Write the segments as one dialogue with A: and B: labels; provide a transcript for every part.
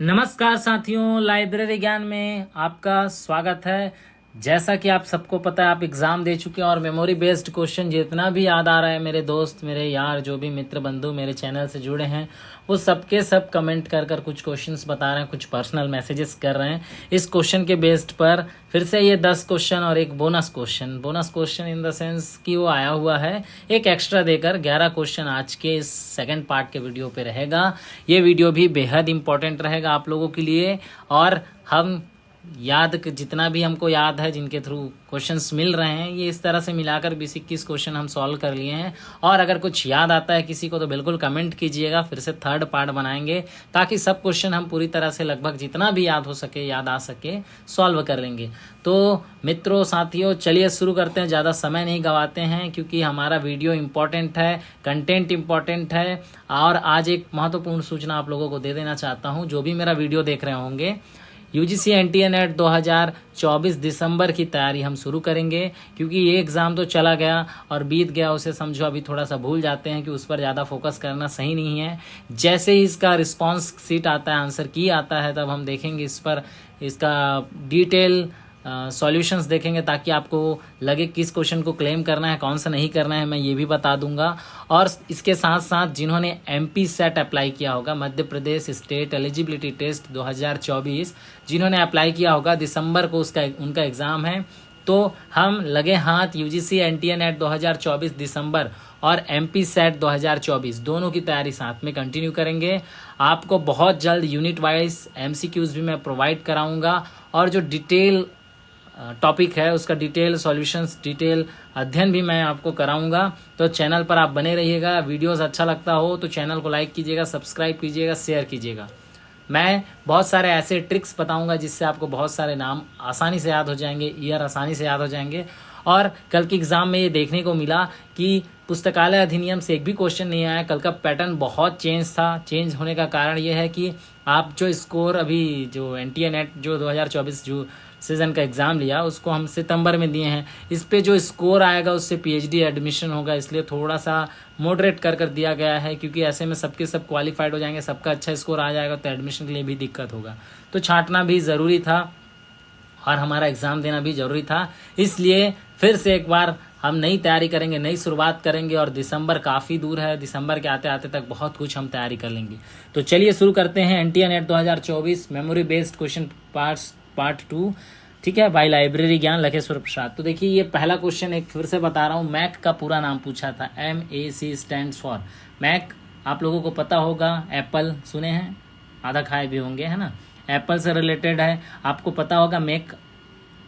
A: नमस्कार साथियों, लाइब्रेरी ज्ञान में आपका स्वागत है। जैसा कि आप सबको पता है, आप एग्ज़ाम दे चुके हैं और मेमोरी बेस्ड क्वेश्चन जितना भी याद आ रहा है, मेरे दोस्त, मेरे यार, जो भी मित्र बंधु मेरे चैनल से जुड़े हैं, वो सबके सब कमेंट कर कर कुछ क्वेश्चंस बता रहे हैं, कुछ पर्सनल मैसेजेस कर रहे हैं। इस क्वेश्चन के बेस्ड पर फिर से ये 10 क्वेश्चन और एक bonus question in the sense कि वो आया हुआ है एक एक्स्ट्रा देकर 11 क्वेश्चन आज के इस सेकंड पार्ट के वीडियो पे रहेगा। ये वीडियो भी बेहद इंपॉर्टेंट रहेगा आप लोगों के लिए। और हम जितना भी हमको याद है, जिनके थ्रू क्वेश्चंस मिल रहे हैं, ये इस तरह से मिलाकर 20-21 क्वेश्चन हम सॉल्व कर लिए हैं। और अगर कुछ याद आता है किसी को तो बिल्कुल कमेंट कीजिएगा, फिर से थर्ड पार्ट बनाएंगे ताकि सब क्वेश्चन हम पूरी तरह से लगभग जितना भी याद हो सके, याद आ सके, सॉल्व कर लेंगे। तो मित्रों, साथियों, चलिए शुरू करते हैं। ज़्यादा समय नहीं गंवाते हैं क्योंकि हमारा वीडियो इम्पॉर्टेंट है, कंटेंट इम्पॉर्टेंट है। और आज एक महत्वपूर्ण सूचना आप लोगों को दे देना चाहता हूँ। जो भी मेरा वीडियो देख रहे होंगे, यूजीसी एनटीए नेट 2024 दिसंबर की तैयारी हम शुरू करेंगे, क्योंकि ये एग्ज़ाम तो चला गया और बीत गया, उसे समझो अभी थोड़ा सा भूल जाते हैं कि उस पर ज़्यादा फोकस करना सही नहीं है। जैसे ही इसका रिस्पांस सीट आता है, आंसर की आता है, तब हम देखेंगे इस पर, इसका डिटेल सॉल्यूशंस देखेंगे ताकि आपको लगे किस क्वेश्चन को क्लेम करना है, कौन सा नहीं करना है, मैं ये भी बता दूंगा। और इसके साथ साथ जिन्होंने एमपी सेट अप्लाई किया होगा, Madhya Pradesh state eligibility test 2024, जिन्होंने अप्लाई किया होगा, दिसंबर को उनका एग्ज़ाम है। तो हम लगे हाथ यूजीसी एनटीए नेट 2024 दिसंबर और एमपी सेट 2024 दोनों की तैयारी साथ में कंटिन्यू करेंगे। आपको बहुत जल्द यूनिट वाइज एमसीक्यूज भी मैं प्रोवाइड कराऊंगा और जो डिटेल टॉपिक है उसका डिटेल सॉल्यूशंस, डिटेल अध्ययन भी मैं आपको कराऊंगा। तो चैनल पर आप बने रहिएगा। वीडियोस अच्छा लगता हो तो चैनल को लाइक कीजिएगा, सब्सक्राइब कीजिएगा, शेयर कीजिएगा। मैं बहुत सारे ऐसे ट्रिक्स बताऊंगा जिससे आपको बहुत सारे नाम आसानी से याद हो जाएंगे, ईयर आसानी से याद हो जाएंगे। और कल के एग्ज़ाम में ये देखने को मिला कि पुस्तकालय अधिनियम से एक भी क्वेश्चन नहीं आया। कल का पैटर्न बहुत चेंज था। चेंज होने का कारण ये है कि आप जो स्कोर अभी जो एनटीए नेट जो 2024 जो सीजन का एग्ज़ाम लिया, उसको हम सितंबर में दिए हैं। इस पे जो स्कोर आएगा उससे पीएचडी एडमिशन होगा, इसलिए थोड़ा सा मॉडरेट कर दिया गया है, क्योंकि ऐसे में सबके सब क्वालिफाइड हो जाएंगे, सबका अच्छा स्कोर आ जाएगा तो एडमिशन के लिए भी दिक्कत होगा। तो छांटना भी ज़रूरी था और हमारा एग्ज़ाम देना भी ज़रूरी था। इसलिए फिर से एक बार हम नई तैयारी करेंगे, नई शुरुआत करेंगे। और दिसंबर काफ़ी दूर है, दिसंबर के आते आते तक बहुत कुछ हम तैयारी कर लेंगे। तो चलिए शुरू करते हैं। NTA net 2024 memory based question part 2, ठीक है, बाय लाइब्रेरी ज्ञान लखेश्वर प्रसाद। तो देखिए, ये पहला क्वेश्चन एक फिर से बता रहा हूँ। मैक का पूरा नाम पूछा था। MAC stands for MAC. आप लोगों को पता होगा, एप्पल सुने हैं, आधा खाए भी होंगे, है ना। एप्पल से रिलेटेड है, आपको पता होगा मैक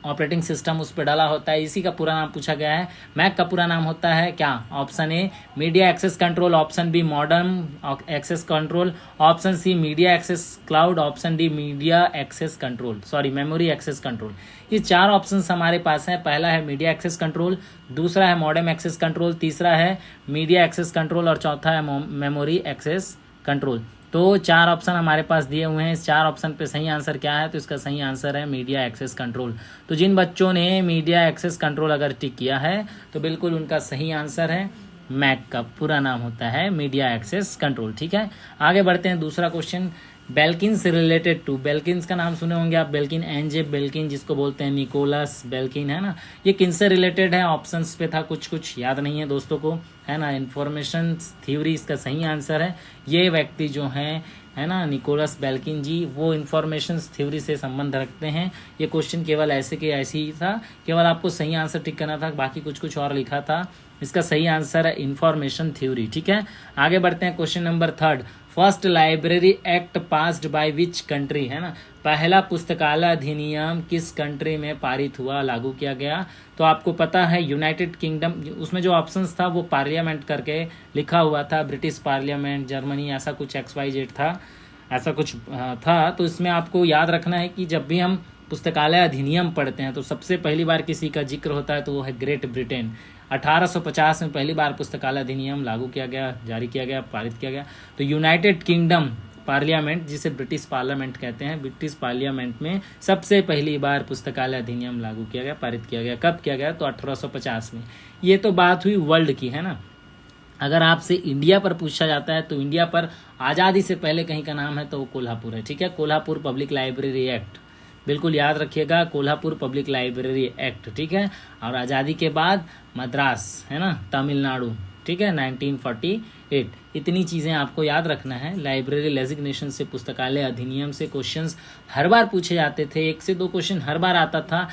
A: ऑपरेटिंग सिस्टम उस पर डाला होता है, इसी का पूरा नाम पूछा गया है। मैक का पूरा नाम होता है क्या? Option A media access control, option B modern access control, option C media access cloud, option D media access control, memory access control. ये 4 ऑप्शन हमारे पास हैं। पहला है मीडिया एक्सेस कंट्रोल, दूसरा है मॉडर्न एक्सेस कंट्रोल, तीसरा है मीडिया एक्सेस कंट्रोल और चौथा है मेमोरी एक्सेस कंट्रोल। तो 4 ऑप्शन हमारे पास दिए हुए हैं। इस 4 ऑप्शन पे सही आंसर क्या है? तो इसका सही आंसर है मीडिया एक्सेस कंट्रोल। तो जिन बच्चों ने मीडिया एक्सेस कंट्रोल अगर टिक किया है तो बिल्कुल उनका सही आंसर है। मैक का पूरा नाम होता है मीडिया एक्सेस कंट्रोल, ठीक है। आगे बढ़ते हैं। दूसरा क्वेश्चन, बेल्किन से रिलेटेड टू। बेल्किन का नाम सुने होंगे आप, बेल्किन, एनजे बेल्किन, जिसको बोलते हैं निकोलस बेल्किन, है ना। ये किन से रिलेटेड है? ऑप्शंस पे था, कुछ याद नहीं है दोस्तों को, है ना। इंफॉर्मेशन थ्योरी इसका सही आंसर है। ये व्यक्ति जो हैं, है ना, निकोलस बेल्किन जी, वो इंफॉर्मेशन थ्योरी से संबंध रखते हैं। ये क्वेश्चन केवल ऐसे ही था, केवल आपको सही आंसर टिक करना था, बाकी कुछ और लिखा था। इसका सही आंसर है इंफॉर्मेशन थ्योरी, ठीक है। आगे बढ़ते हैं। Question number 3, first library act passed by which country, है ना। पहला पुस्तकालय अधिनियम किस कंट्री में पारित हुआ, लागू किया गया? तो आपको पता है यूनाइटेड किंगडम। उसमें जो ऑप्शंस था वो पार्लियामेंट करके लिखा हुआ था, ब्रिटिश पार्लियामेंट, जर्मनी, ऐसा कुछ XYZ था, ऐसा कुछ था। तो इसमें आपको याद रखना है कि जब भी हम पुस्तकालय अधिनियम पढ़ते हैं तो सबसे पहली बार किसी का जिक्र होता है तो वो है ग्रेट ब्रिटेन। 1850 में पहली बार पुस्तकालय अधिनियम लागू किया गया, जारी किया गया, पारित किया गया। तो यूनाइटेड किंगडम पार्लियामेंट, जिसे ब्रिटिश पार्लियामेंट कहते हैं, ब्रिटिश पार्लियामेंट में सबसे पहली बार पुस्तकालय अधिनियम लागू किया गया, पारित किया गया। कब किया गया? तो 1850 में। ये तो बात हुई वर्ल्ड की, है ना। अगर आपसे इंडिया पर पूछा जाता है तो इंडिया पर आज़ादी से पहले कहीं का नाम है तो वो कोल्हापुर है, ठीक है। कोल्हापुर पब्लिक लाइब्रेरी एक्ट, बिल्कुल याद रखिएगा, कोल्हापुर पब्लिक लाइब्रेरी एक्ट, ठीक है। और आज़ादी के बाद मद्रास, है ना, तमिलनाडु, ठीक है, 1948। इतनी चीज़ें आपको याद रखना है। लाइब्रेरी लेजिग्नेशन से, पुस्तकालय अधिनियम से क्वेश्चंस हर बार पूछे जाते थे, 1 से 2 क्वेश्चन हर बार आता था।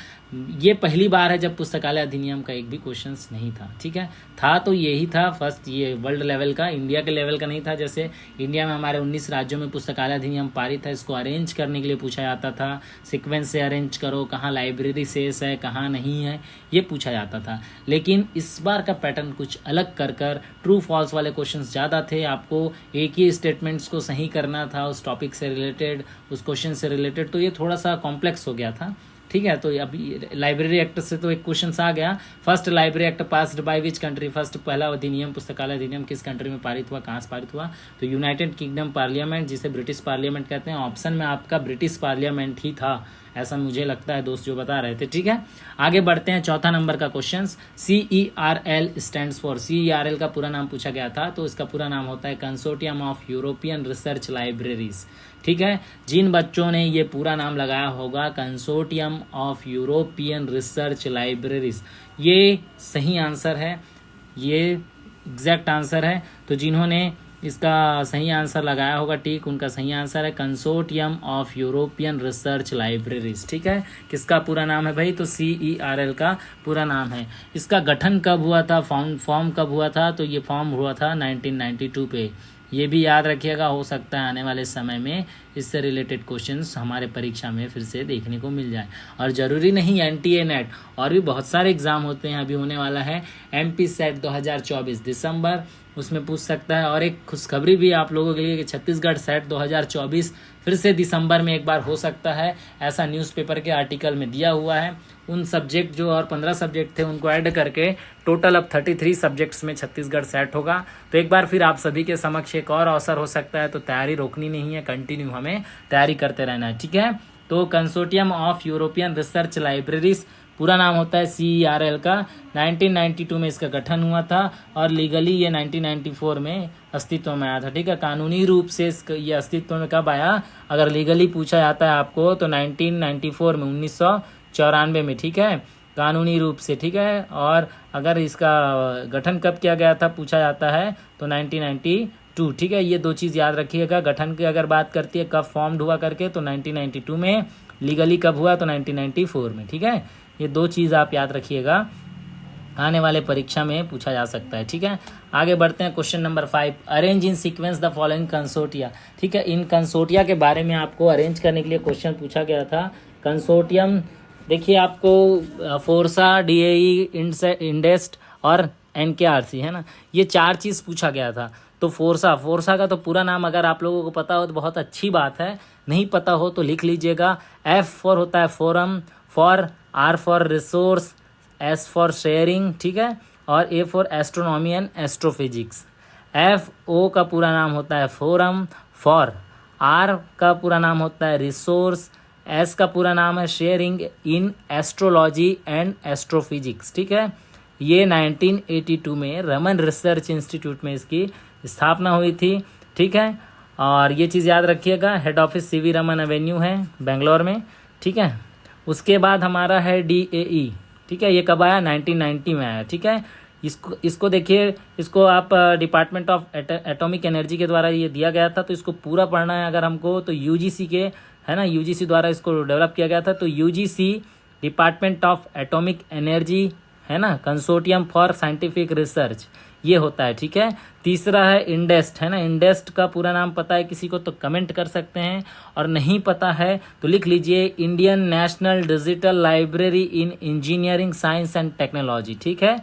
A: ये पहली बार है जब पुस्तकालय अधिनियम का एक भी क्वेश्चंस नहीं था, ठीक है। था तो यही था फर्स्ट, ये वर्ल्ड लेवल का, इंडिया के लेवल का नहीं था। जैसे इंडिया में हमारे 19 राज्यों में पुस्तकालय अधिनियम पारित है, इसको अरेंज करने के लिए पूछा जाता था, सीक्वेंस से अरेंज करो, कहाँ लाइब्रेरी शेष है कहाँ नहीं है, ये पूछा जाता था। लेकिन इस बार का पैटर्न कुछ अलग कर ट्रू फॉल्स वाले क्वेश्चंस ज़्यादा थे। आपको एक ही स्टेटमेंट्स को सही करना था उस टॉपिक से रिलेटेड, उस क्वेश्चन से रिलेटेड, तो ये थोड़ा सा कॉम्प्लेक्स हो गया था, ठीक है। तो अभी लाइब्रेरी एक्ट से तो एक क्वेश्चन आ गया, first library act passed by which country, first पहला अधिनियम, पुस्तकालय अधिनियम किस कंट्री में पारित हुआ, कहाँ से पारित हुआ, तो यूनाइटेड किंगडम पार्लियामेंट, जिसे ब्रिटिश पार्लियामेंट कहते हैं। ऑप्शन में आपका ब्रिटिश पार्लियामेंट ही था, ऐसा मुझे लगता है दोस्त जो बता रहे थे, ठीक है। आगे बढ़ते हैं, चौथा नंबर का question, CERL stands for, CERL का पूरा नाम पूछा गया था, तो इसका पूरा नाम होता है consortium of European research libraries, ठीक है। जिन बच्चों ने ये पूरा नाम लगाया होगा consortium of European research libraries, ये सही आंसर है, ये एग्जैक्ट आंसर है। तो जिन्होंने इसका सही आंसर लगाया होगा टिक, उनका सही आंसर है consortium of European research libraries, ठीक है। किसका पूरा नाम है भाई, तो CERL का पूरा नाम है। इसका गठन कब हुआ था, फॉर्म कब हुआ था, तो ये फॉर्म हुआ था 1992 पे। ये भी याद रखिएगा, हो सकता है आने वाले समय में इससे रिलेटेड क्वेश्चंस हमारे परीक्षा में फिर से देखने को मिल जाए। और ज़रूरी नहीं NTA नेट, और भी बहुत सारे एग्ज़ाम होते हैं। अभी होने वाला है MP सेट 2024 दिसंबर, उसमें पूछ सकता है। और एक खुशखबरी भी आप लोगों के लिए कि छत्तीसगढ़ सेट 2024 फिर से दिसंबर में एक बार हो सकता है, ऐसा न्यूज़पेपर के आर्टिकल में दिया हुआ है। उन सब्जेक्ट जो और 15 सब्जेक्ट थे उनको ऐड करके टोटल अब 33 सब्जेक्ट्स में छत्तीसगढ़ सेट होगा। तो एक बार फिर आप सभी के समक्ष एक और अवसर हो सकता है, तो तैयारी रोकनी नहीं है, कंटिन्यू हमें तैयारी करते रहना है, ठीक है। तो consortium of European research libraries पूरा नाम होता है CERL का। 1992 में इसका गठन हुआ था और लीगली ये 1994 में अस्तित्व में आया था, ठीक है। कानूनी रूप से ये अस्तित्व में कब आया, अगर लीगली पूछा जाता है आपको, तो 1994 में, 1994 में, ठीक है, कानूनी रूप से, ठीक है। और अगर इसका गठन कब किया गया था पूछा जाता है, तो 1992, ठीक है। ये 2 चीज़ याद रखिएगा। गठन की अगर बात करती है कब फॉर्म्ड हुआ करके, तो 1992 में, लीगली कब हुआ, तो 1994 में, ठीक है। ये 2 चीज़ आप याद रखिएगा, आने वाले परीक्षा में पूछा जा सकता है, ठीक है। आगे बढ़ते हैं, question number 5, arrange in sequence the following consortia, ठीक है। इन कंसोर्टिया के बारे में आपको अरेंज करने के लिए क्वेश्चन पूछा गया था। कंसोर्टियम देखिए, आपको फोर्सा, DAE, इंडेस्ट और NKRC, है ना, ये 4 चीज़ पूछा गया था। तो फोर्सा का तो पूरा नाम अगर आप लोगों को पता हो तो बहुत अच्छी बात है, नहीं पता हो तो लिख लीजिएगा। F फॉर होता है forum, R for resource, S for sharing, ठीक है, और A for astronomy and astrophysics. FO का पूरा नाम होता है फोरम, R का पूरा नाम होता है रिसोर्स, S का पूरा नाम है sharing in astrology and astrophysics, ठीक है। ये 1982 में रमन रिसर्च इंस्टीट्यूट में इसकी स्थापना हुई थी, ठीक है। और ये चीज़ याद रखिएगा, head office CV Raman Avenue है बेंगलोर में, ठीक है। उसके बाद हमारा है DAE, ठीक है। ये कब आया, 1990 में आया, ठीक है। इसको देखिए, इसको आप डिपार्टमेंट ऑफ एटॉमिक एनर्जी के द्वारा ये दिया गया था, तो इसको पूरा पढ़ना है अगर हमको, तो UGC के, है ना, UGC द्वारा इसको डेवलप किया गया था। तो UGC department of atomic energy, है ना, कंसोर्टियम फॉर साइंटिफिक रिसर्च, ये होता है, ठीक है। तीसरा है इंडेस्ट, है ना, इंडेस्ट का पूरा नाम पता है किसी को तो कमेंट कर सकते हैं, और नहीं पता है तो लिख लीजिए Indian National Digital Library in Engineering Science and Technology, ठीक है।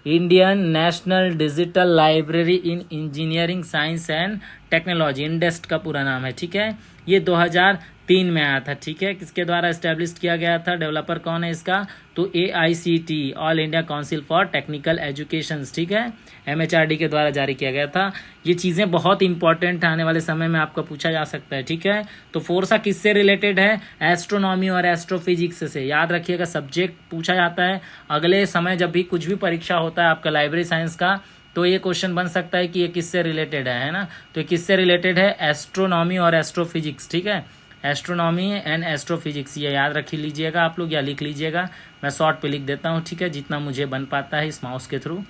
A: Indian National Digital Library in Engineering Science and Technology, INDEST का पूरा नाम है, ठीक है। ये 2003 में आया था, ठीक है। किसके द्वारा एस्टेब्लिश किया गया था, डेवलपर कौन है इसका, तो AICT, all India council for technical education, ठीक है, MHRD के द्वारा जारी किया गया था। ये चीज़ें बहुत इंपॉर्टेंट आने वाले समय में आपका पूछा जा सकता है, ठीक है। तो फोर्सा किससे रिलेटेड है, एस्ट्रोनॉमी और एस्ट्रोफिजिक्स से, याद रखिएगा, सब्जेक्ट पूछा जाता है। अगले समय जब भी कुछ भी परीक्षा होता है आपका लाइब्रेरी साइंस का, तो ये क्वेश्चन बन सकता है कि ये किससे रिलेटेड है ना। तो ये किससे रिलेटेड है, एस्ट्रोनॉमी और एस्ट्रोफिजिक्स, ठीक है, एस्ट्रोनॉमी एंड एस्ट्रोफिजिक्स, ये याद रख लीजिएगा आप लोग या लिख लीजिएगा, मैं शॉर्ट पे लिख देता हूँ, ठीक है, जितना मुझे बन पाता है इस माउस के थ्रू।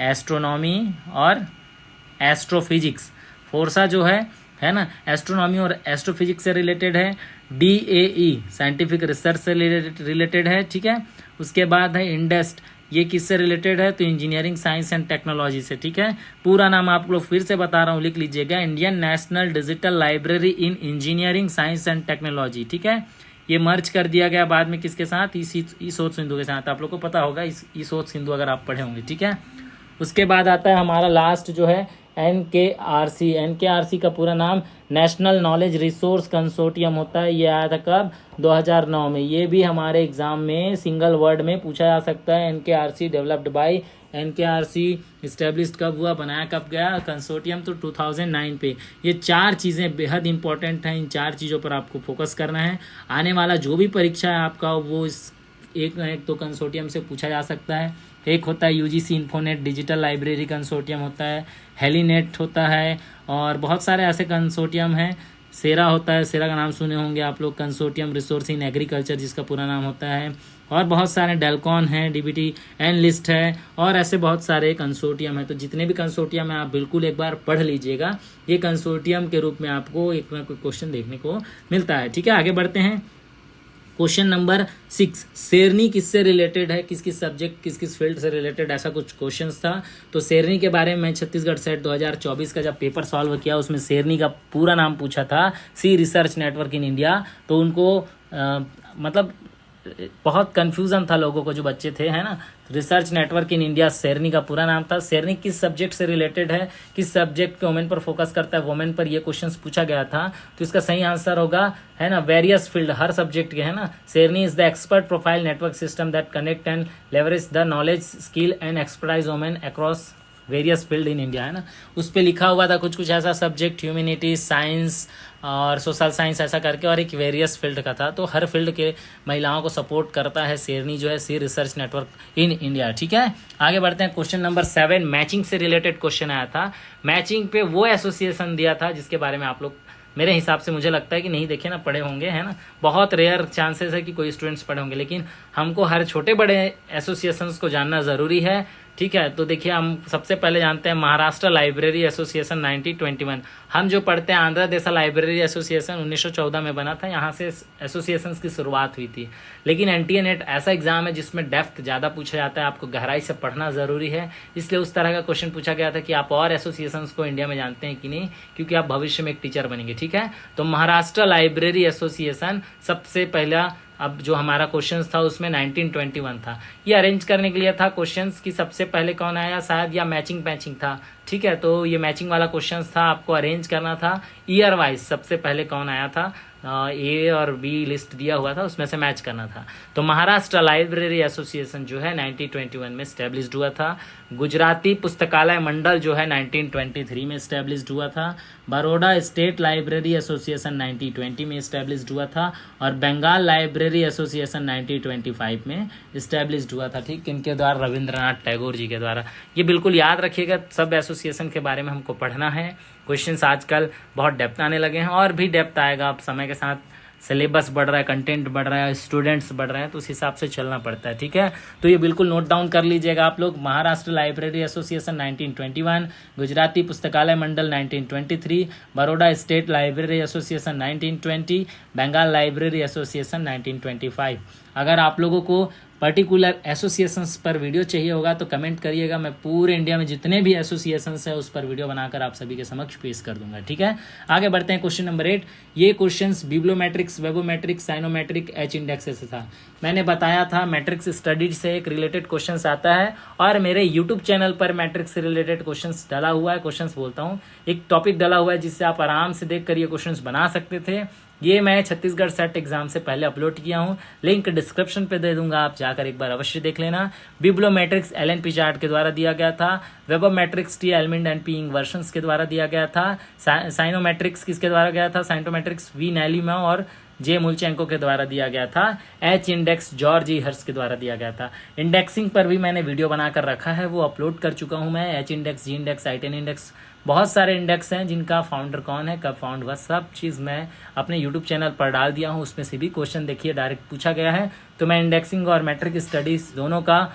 A: एस्ट्रोनॉमी और एस्ट्रोफिजिक्स, फोर्सा जो है ना, एस्ट्रोनॉमी और एस्ट्रोफिजिक्स से रिलेटेड है। DAE साइंटिफिक रिसर्च से रिलेटेड है, ठीक है। उसके बाद है इंडेस्ट, ये किससे रिलेटेड है, तो इंजीनियरिंग साइंस एंड टेक्नोलॉजी से, ठीक है। पूरा नाम आप लोग फिर से बता रहा हूँ, लिख लीजिएगा, Indian National Digital Library in Engineering Science and Technology, ठीक है। ये मर्ज कर दिया गया बाद में किसके साथ, ईसोत सिंधु के साथ, आप लोग को पता होगा ईसोत सिंधु अगर आप पढ़े होंगे, ठीक है। उसके बाद आता है हमारा लास्ट जो है NKRC। NKRC का पूरा नाम नेशनल नॉलेज रिसोर्स कंसोर्टियम होता है। ये आया था कब, 2009 में। ये भी हमारे एग्जाम में सिंगल वर्ड में पूछा जा सकता है। NKRC developed by, NKRC established कब हुआ, बनाया कब गया, कंसोर्टियम तो 2009 पे। ये 4 चीज़ें बेहद इंपॉर्टेंट हैं, इन 4 चीज़ों पर आपको फोकस करना है। आने वाला जो भी परीक्षा है आपका, वो इस एक तो कंसोर्टियम से पूछा जा सकता है। एक होता है UGC इन्फोनेट डिजिटल लाइब्रेरी कंसोर्टियम होता है, हेलीनेट होता है, और बहुत सारे ऐसे कंसोर्टियम हैं। सेरा होता है, सेरा का नाम सुने होंगे आप लोग, कंसोर्टियम रिसोर्स इन एग्रीकल्चर जिसका पूरा नाम होता है, और बहुत सारे डेलकॉन है, DBT एनलिस्ट है, और ऐसे बहुत सारे कंसोर्टियम है। तो जितने भी कंसोर्टियम है आप बिल्कुल एक बार पढ़ लीजिएगा, ये कंसोर्टियम के रूप में आपको एक ना कोई क्वेश्चन देखने को मिलता है, ठीक है। आगे बढ़ते हैं, क्वेश्चन नंबर 6, शेरनी किससे रिलेटेड है, किस किस सब्जेक्ट किस किस फील्ड से रिलेटेड, ऐसा कुछ क्वेश्चंस था। तो शेरनी के बारे में मैं छत्तीसगढ़ सेट 2024 का जब पेपर सॉल्व किया, उसमें शेरनी का पूरा नाम पूछा था, सी रिसर्च नेटवर्क इन इंडिया। तो उनको मतलब बहुत कन्फ्यूज़न था लोगों को, जो बच्चे थे, है ना। रिसर्च नेटवर्क इन इंडिया शेरनी का पूरा नाम था। शेरनी किस सब्जेक्ट से रिलेटेड है, किस सब्जेक्ट पे वुमेन पर फोकस करता है, वुमेन पर ये क्वेश्चंस पूछा गया था। तो इसका सही आंसर होगा, है ना, वेरियस फील्ड, हर सब्जेक्ट के, है ना। शेरनी is the expert profile network system that connect and leverage the knowledge skill and expertise women across various field in India, है ना। उस पर लिखा हुआ था कुछ कुछ ऐसा सब्जेक्ट, ह्यूमैनिटीज, साइंस और सोशल साइंस ऐसा करके, और एक वेरियस फील्ड का था। तो हर फील्ड के महिलाओं को सपोर्ट करता है शेरनी जो है, सी रिसर्च नेटवर्क इन इंडिया, ठीक है। आगे बढ़ते हैं, क्वेश्चन नंबर 7, मैचिंग से रिलेटेड क्वेश्चन आया था। मैचिंग पे वो एसोसिएशन दिया था जिसके बारे में आप लोग मेरे हिसाब से, मुझे लगता है कि नहीं देखे ना, पढ़े होंगे, है ना। बहुत रेयर चांसेस है कि कोई स्टूडेंट्स पढ़े होंगे, लेकिन हमको हर छोटे बड़े एसोसिएशंस को जानना ज़रूरी है, ठीक है। तो देखिए, हम सबसे पहले जानते हैं महाराष्ट्र लाइब्रेरी एसोसिएशन 1921। हम जो पढ़ते हैं आंध्र देशा लाइब्रेरी एसोसिएशन 1914 में बना था, यहाँ से एसोसिएशंस की शुरुआत हुई थी। लेकिन NTA नेट ऐसा एग्जाम है जिसमें डेप्थ ज़्यादा पूछा जाता है, आपको गहराई से पढ़ना ज़रूरी है, इसलिए उस तरह का क्वेश्चन पूछा गया था कि आप और एसोसिएशंस को इंडिया में जानते हैं कि नहीं, क्योंकि आप भविष्य में एक टीचर बनेंगे, ठीक है। तो महाराष्ट्र लाइब्रेरी एसोसिएशन सबसे पहला, अब जो हमारा क्वेश्चंस था उसमें 1921 था। ये अरेंज करने के लिए था क्वेश्चंस की सबसे पहले कौन आया, शायद या मैचिंग पैचिंग था, ठीक है। तो ये मैचिंग वाला क्वेश्चंस था, आपको अरेंज करना था ईयर वाइज, सबसे पहले कौन आया था, A और B लिस्ट दिया हुआ था, उसमें से मैच करना था। तो महाराष्ट्र लाइब्रेरी एसोसिएशन जो है 1921 में स्टैब्लिश्ड हुआ था। गुजराती पुस्तकालय मंडल जो है 1923 में स्टैब्लिश्ड हुआ था। बड़ौदा स्टेट लाइब्रेरी एसोसिएशन 1920 में स्टैब्लिश्ड हुआ था। और बंगाल लाइब्रेरी एसोसिएशन 1925 में स्टैब्लिश्ड हुआ था, ठीक, इनके द्वारा, रविंद्रनाथ टैगोर जी के द्वारा। ये बिल्कुल याद रखिएगा, सब एसोसिएशन के बारे में हमको पढ़ना है। क्वेश्चंस आजकल बहुत डेप्थ आने लगे हैं, और भी डेप्थ आएगा, आप समय के साथ सिलेबस बढ़ रहा है, कंटेंट बढ़ रहा है, स्टूडेंट्स बढ़ रहे हैं, तो उस हिसाब से चलना पड़ता है, ठीक है। तो ये बिल्कुल नोट डाउन कर लीजिएगा आप लोग। Maharashtra library association 1921, Gujarati Pustakalaya Mandal 1923, Baroda state library association 1920, Bengal library association 1925। अगर आप लोगों को पर्टिकुलर एसोसिएशंस पर वीडियो चाहिए होगा तो कमेंट करिएगा, मैं पूरे इंडिया में जितने भी एसोसिएशंस है उस पर वीडियो बनाकर आप सभी के समक्ष पेश कर दूंगा, ठीक है। आगे बढ़ते हैं, क्वेश्चन नंबर 8। ये क्वेश्चंस बिब्लियोमेट्रिक्स, वेबोमेट्रिक्स, साइनोमेट्रिक, H इंडेक्स से था। मैंने बताया था मैट्रिक्स स्टडीज से एक रिलेटेड क्वेश्चंस आता है, और मेरे यूट्यूब चैनल पर मैट्रिक्स से रिलेटेड क्वेश्चंस डाला हुआ है, क्वेश्चंस बोलता हूँ, एक टॉपिक डाला हुआ है जिससे आप आराम से देख कर ये क्वेश्चंस बना सकते थे। ये मैं छत्तीसगढ़ सेट एग्जाम से पहले अपलोड किया हूँ, लिंक डिस्क्रिप्शन पे दे दूंगा, आप जाकर एक बार अवश्य देख लेना। बिब्लियोमेट्रिक्स एलन पिचार्ड के द्वारा दिया गया था। वेबोमेट्रिक्स T एलमिंड एंड P इंवर्शंस के द्वारा दिया गया था। साइनोमेट्रिक्स किसके द्वारा गया था, साइंटोमेट्रिक्स V नैलीमा और जे मुलचेंको के द्वारा दिया गया था, एच इंडेक्स जॉर्ज ई हर्स के द्वारा दिया गया था। इंडेक्सिंग पर भी मैंने वीडियो बनाकर रखा है, वो अपलोड कर चुका हूँ मैं। एच इंडेक्स, जी इंडेक्स, आई10 इंडेक्स, बहुत सारे इंडेक्स हैं जिनका फाउंडर कौन है, कब फाउंड हुआ, सब चीज़ मैं अपने यूट्यूब चैनल पर डाल दिया हूँ। उसमें से भी क्वेश्चन देखिए डायरेक्ट पूछा गया है। तो मैं इंडेक्सिंग और मैट्रिक स्टडीज दोनों का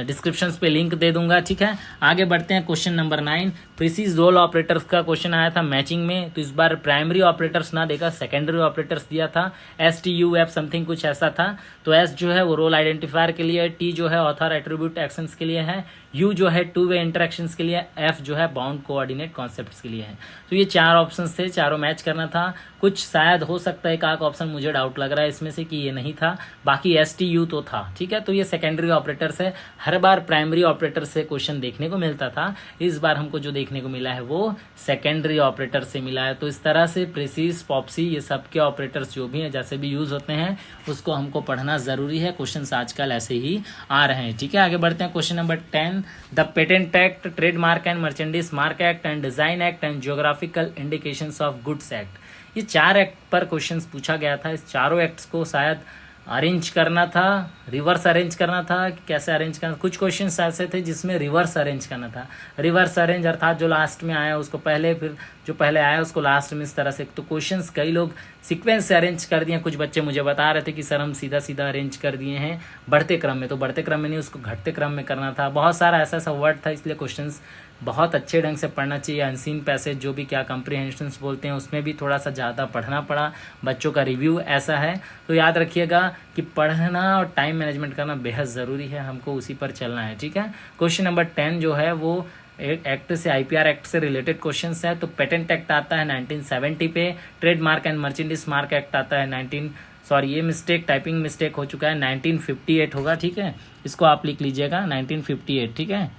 A: डिस्क्रिप्शन पे लिंक दे दूंगा, ठीक है। आगे बढ़ते हैं, क्वेश्चन नंबर 9, प्रीसीज रोल ऑपरेटर्स का क्वेश्चन आया था मैचिंग में। तो इस बार प्राइमरी ऑपरेटर्स ना देकर सेकेंडरी ऑपरेटर्स दिया था। S T U F something कुछ ऐसा था। तो एस जो है वो रोल आइडेंटिफायर के लिए, टी जो है ऑथर एट्रीब्यूट एक्शंस के लिए है, यू जो है टू वे इंटरेक्शंस के लिए, एफ जो है बाउंड कोऑर्डिनेट कॉन्सेप्ट्स के लिए है। तो ये 4 ऑप्शन थे, चारों मैच करना था। कुछ शायद हो सकता है एक आध ऑप्शन मुझे डाउट लग रहा है इसमें से कि ये नहीं था, बाकी एस टी यू तो था, ठीक है। तो ये सेकेंडरी ऑपरेटर से, हर बार प्राइमरी ऑपरेटर से क्वेश्चन देखने को मिलता था, इस बार हमको जो देखने को मिला है वो सेकेंडरी ऑपरेटर से मिला है। तो इस तरह से प्रीसीज, पॉप्सी, ये सब के ऑपरेटर्स जो भी हैं, जैसे भी यूज होते हैं, उसको हमको पढ़ना जरूरी है। क्वेश्चन आजकल ऐसे ही आ रहे हैं, ठीक है। आगे बढ़ते हैं, question number 10, the patent act, trademark and merchandise mark act and design act and geographical indications of goods act. ये 4 एक्ट पर क्वेश्चन पूछा गया था। इस चारों एक्ट्स को शायद अरेंज करना था, रिवर्स अरेंज करना था कि कैसे अरेंज करना। कुछ क्वेश्चन ऐसे थे जिसमें रिवर्स अरेंज करना था। रिवर्स अरेंज अर्थात जो लास्ट में आया उसको पहले, फिर जो पहले आया उसको लास्ट में, इस तरह से। तो क्वेश्चंस कई लोग सीक्वेंस से अरेंज कर दिए। कुछ बच्चे मुझे बता रहे थे कि सर हम सीधा सीधा अरेंज कर दिए हैं बढ़ते क्रम में। तो बढ़ते क्रम में नहीं, उसको घटते क्रम में करना था। बहुत सारा ऐसा ऐसा वर्ड था, इसलिए क्वेश्चंस बहुत अच्छे ढंग से पढ़ना चाहिए। अनसीन पैसेज जो भी क्या कंप्रीहेंशंस बोलते हैं, उसमें भी थोड़ा सा ज़्यादा पढ़ना पड़ा। बच्चों का रिव्यू ऐसा है। तो याद रखिएगा कि पढ़ना और टाइम मैनेजमेंट करना बेहद ज़रूरी है, हमको उसी पर चलना है, ठीक है। क्वेश्चन नंबर 10 जो है वो एक्ट से, आईपीआर एक्ट से रिलेटेड क्वेश्चंस है। तो पेटेंट एक्ट आता है 1970 पे, trademark and merchandise mark act आता है ये मिस्टेक, टाइपिंग मिस्टेक हो चुका है, 1958 होगा, ठीक है। इसको आप लिख लीजिएगा 1958, ठीक है,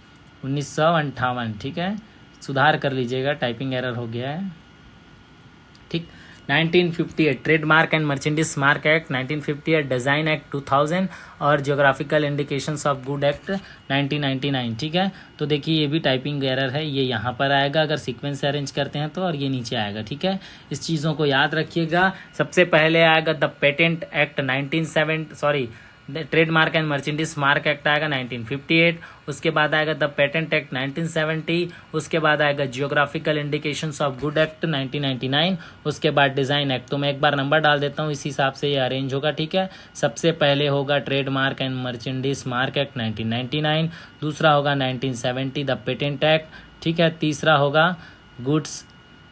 A: 1958, ठीक है। सुधार कर लीजिएगा, टाइपिंग एरर हो गया है, ठीक। 1958 trademark and merchandise mark act 1958, design act 2000 और geographical indications of good act 1999, ठीक है। तो देखिए ये भी टाइपिंग एरर है, ये यहाँ पर आएगा अगर सीक्वेंस से अरेंज करते हैं तो, और ये नीचे आएगा, ठीक है। इस चीज़ों को याद रखिएगा। सबसे पहले आएगा the patent act trademark and merchandise mark act आएगा 1958, उसके बाद आएगा द पेटेंट एक्ट 1970, उसके बाद आएगा geographical indications of good act 1999, उसके बाद डिज़ाइन एक्ट। तो मैं एक बार नंबर डाल देता हूँ, इस हिसाब से ये अरेंज होगा, ठीक है। सबसे पहले होगा trademark and merchandise mark act 1999, दूसरा होगा 1970 द पेटेंट एक्ट, ठीक है। तीसरा होगा goods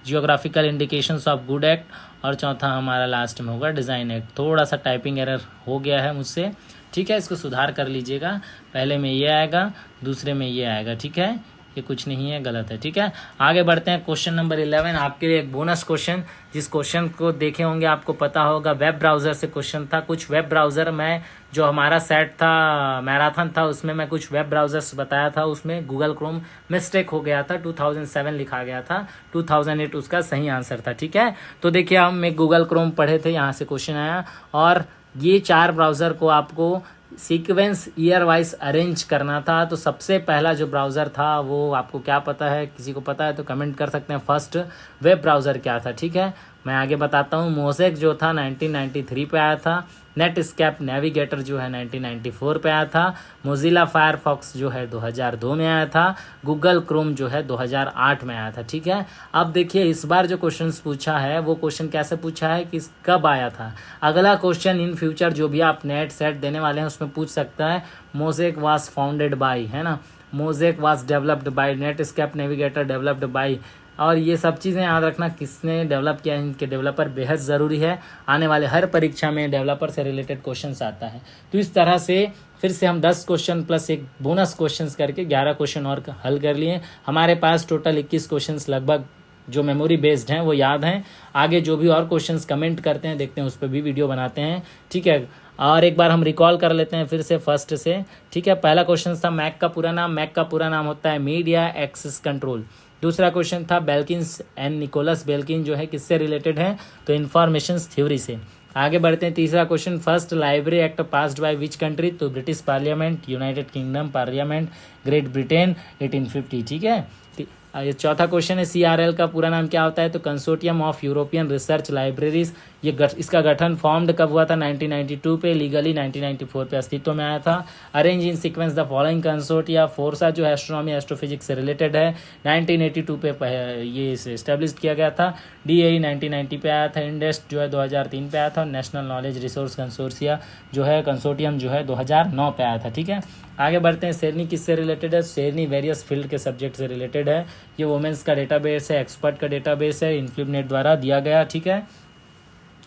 A: geographical indications of good act, और चौथा हमारा लास्ट में होगा डिज़ाइन एक्ट। थोड़ा सा टाइपिंग एरर हो गया है मुझसे, ठीक है, इसको सुधार कर लीजिएगा। पहले में ये आएगा, दूसरे में ये आएगा, ठीक है। ये कुछ नहीं है, गलत है, ठीक है। आगे बढ़ते हैं, क्वेश्चन नंबर 11 आपके लिए एक बोनस क्वेश्चन। जिस क्वेश्चन को देखे होंगे आपको पता होगा, वेब ब्राउज़र से क्वेश्चन था। कुछ वेब ब्राउज़र में जो हमारा सेट था, मैराथन था, उसमें मैं कुछ वेब ब्राउज़र्स बताया था, उसमें गूगल क्रोम मिस्टेक हो गया था, 2007 लिखा गया था, 2008 उसका सही आंसर था, ठीक है। तो देखिए हम एक गूगल क्रोम पढ़े थे, यहाँ से क्वेश्चन आया, और ये 4 ब्राउज़र को आपको सीक्वेंस ईयर वाइज अरेंज करना था। तो सबसे पहला जो ब्राउज़र था वो आपको क्या पता है, किसी को पता है तो कमेंट कर सकते हैं। फर्स्ट वेब ब्राउज़र क्या था, ठीक है, मैं आगे बताता हूँ। मोज़ेक जो था 1993 पे आया था। नेटस्केप नेविगेटर जो है 1994 पे आया था। मोजिला फायरफॉक्स जो है 2002 में आया था। गूगल क्रोम जो है 2008 में आया था, ठीक है। अब देखिए इस बार जो क्वेश्चन पूछा है वो क्वेश्चन कैसे पूछा है कि कब आया था। अगला क्वेश्चन इन फ्यूचर जो भी आप नेट सेट देने वाले हैं उसमें पूछ सकता है, मोज़ेक वाज फाउंडेड बाय, है ना, mosaic was developed by, Netscape navigator developed by, और ये सब चीज़ें याद रखना किसने डेवलप किया है, इनके डेवलपर बेहद ज़रूरी है। आने वाले हर परीक्षा में डेवलपर से रिलेटेड क्वेश्चंस आता है। तो इस तरह से फिर से हम 10 क्वेश्चन प्लस एक बोनस क्वेश्चंस करके 11 क्वेश्चन और हल कर लिए। हमारे पास टोटल 21 क्वेश्चंस लगभग जो मेमोरी बेस्ड हैं वो याद हैं। आगे जो भी और क्वेश्चंस कमेंट करते हैं देखते हैं, उस पर भी वीडियो बनाते हैं, ठीक है। और एक बार हम रिकॉल कर लेते हैं फिर से फर्स्ट से, ठीक है। पहला क्वेश्चन था मैक का पूरा नाम। मैक का पूरा नाम होता है मीडिया एक्सेस कंट्रोल। दूसरा क्वेश्चन था बेल्किन्स एंड निकोलस बेल्किन जो है किससे रिलेटेड है, तो इंफॉर्मेशन थ्योरी से। आगे बढ़ते हैं, तीसरा question, first library act passed by which country, तो British parliament, United Kingdom parliament, Great Britain 1850, ठीक है। ये चौथा क्वेश्चन है CRL का पूरा नाम क्या होता है? तो consortium of European research libraries. इसका गठन फॉर्म्ड कब हुआ था? 1992 पे। लीगली 1994 पे अस्तित्व में आया था। Arrange in sequence the following consortia. FORSA जो है एस्ट्रोनॉमी एस्ट्रोफिजिक्स से रिलेटेड है, 1982 पे ये इस्टेब्लिश किया गया था। DAE 1990 पे आया था। इंडेस्ट जो है 2003 पे आया था। नेशनल नॉलेज रिसोर्स कंसोर्सिया जो है कंसोर्टियम जो है 2009 पे आया था। ठीक है, आगे बढ़ते हैं। शेरनी किससे रिलेटेड है? शेरनी वेरियस फील्ड के सब्जेक्ट से रिलेटेड है। ये वुमेन्स का डेटाबेस है, एक्सपर्ट का डेटाबेस है, इन्फ्लिपनेट द्वारा दिया गया। ठीक है,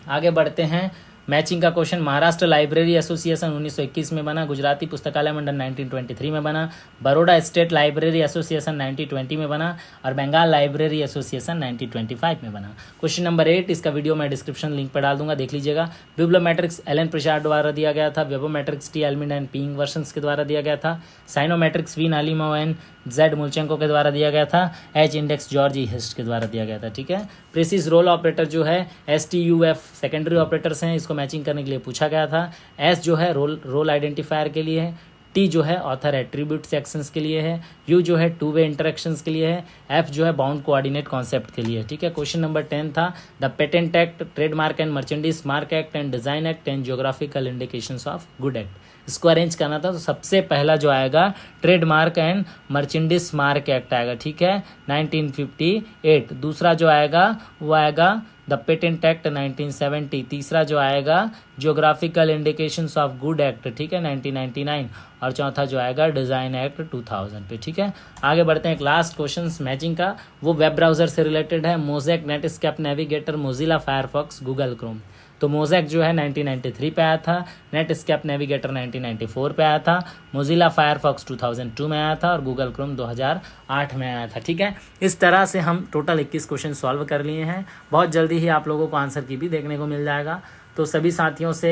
A: आगे बढ़ते हैं। मैचिंग का क्वेश्चन। महाराष्ट्र लाइब्रेरी एसोसिएशन 1921 में बना। गुजराती पुस्तकालय मंडल 1923 में बना। बड़ौदा स्टेट लाइब्रेरी एसोसिएशन 1920 में बना। और बंगाल लाइब्रेरी एसोसिएशन 1925 में बना। क्वेश्चन नंबर 8, इसका वीडियो मैं डिस्क्रिप्शन लिंक पर डाल दूंगा, देख लीजिएगा। बिब्लोमेट्रिक्स एलन प्रसाद द्वारा दिया गया था। वेबोमेट्रिक्स टी एल्मिन एंड पिंग वर्षन्स के द्वारा दिया गया था। साइनोमेट्रिक्स वी नालिमो एंड जेड मुलचेंको के द्वारा दिया गया था। एच इंडेक्स जॉर्ज हिस्ट के द्वारा दिया गया था। ठीक है, प्रेसिस रोल ऑपरेटर जो है STUF सेकेंडरी ऑपरेटर्स हैं, इसको मैचिंग करने के लिए पूछा गया था। S जो है रोल आइडेंटिफायर के लिए है। T जो है ऑथर एट्रीब्यूट सेक्शंस के लिए है। U जो है टू वे इंटरेक्शंस के लिए है। F जो है बाउंड कोऑर्डिनेट कॉन्सेप्ट के लिए। ठीक है, क्वेश्चन नंबर 10 था the patent act, trademark and merchandise mark act and design act and geographical indications of good act. इसको अरेंज करना था, तो सबसे पहला जो आएगा trademark and merchandise mark act आएगा। ठीक है, 1958। दूसरा जो आएगा वो आएगा द पेटेंट एक्ट 1970। तीसरा जो आएगा geographical indications of good act, ठीक है, 1999। और चौथा जो आएगा डिज़ाइन एक्ट 2000 पे। ठीक है, आगे बढ़ते हैं। एक लास्ट क्वेश्चन मैचिंग का, वो वेब ब्राउजर से रिलेटेड है। Mosaic, Netscape navigator, Mozilla Firefox, Google Chrome. तो मोज़ेक जो है 1993 पे आया था। नेटस्केप नेविगेटर 1994 पे आया था। मोजिला फायरफॉक्स 2002 में आया था। और गूगल क्रोम 2008 में आया था। ठीक है, इस तरह से हम टोटल 21 क्वेश्चन सॉल्व कर लिए हैं। बहुत जल्दी ही आप लोगों को आंसर की भी देखने को मिल जाएगा। तो सभी साथियों से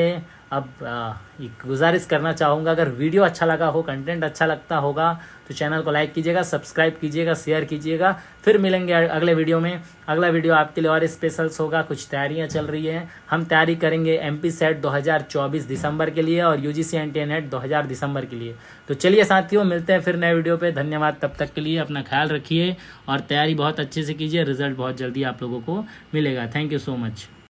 A: अब एक गुजारिश करना चाहूँगा, अगर वीडियो अच्छा लगा हो, कंटेंट अच्छा लगता होगा तो चैनल को लाइक कीजिएगा, सब्सक्राइब कीजिएगा, शेयर कीजिएगा। फिर मिलेंगे अगले वीडियो में। अगला वीडियो आपके लिए और स्पेशल्स होगा। कुछ तैयारियां चल रही हैं, हम तैयारी करेंगे MP सेट 2024 दिसंबर के लिए और UGC NTA नेट 2000 दिसंबर के लिए। तो चलिए साथियों, मिलते हैं फिर नए वीडियो पे। धन्यवाद, तब तक के लिए अपना ख्याल रखिए और तैयारी बहुत अच्छे से कीजिए। रिजल्ट बहुत जल्दी आप लोगों को मिलेगा। Thank you so much.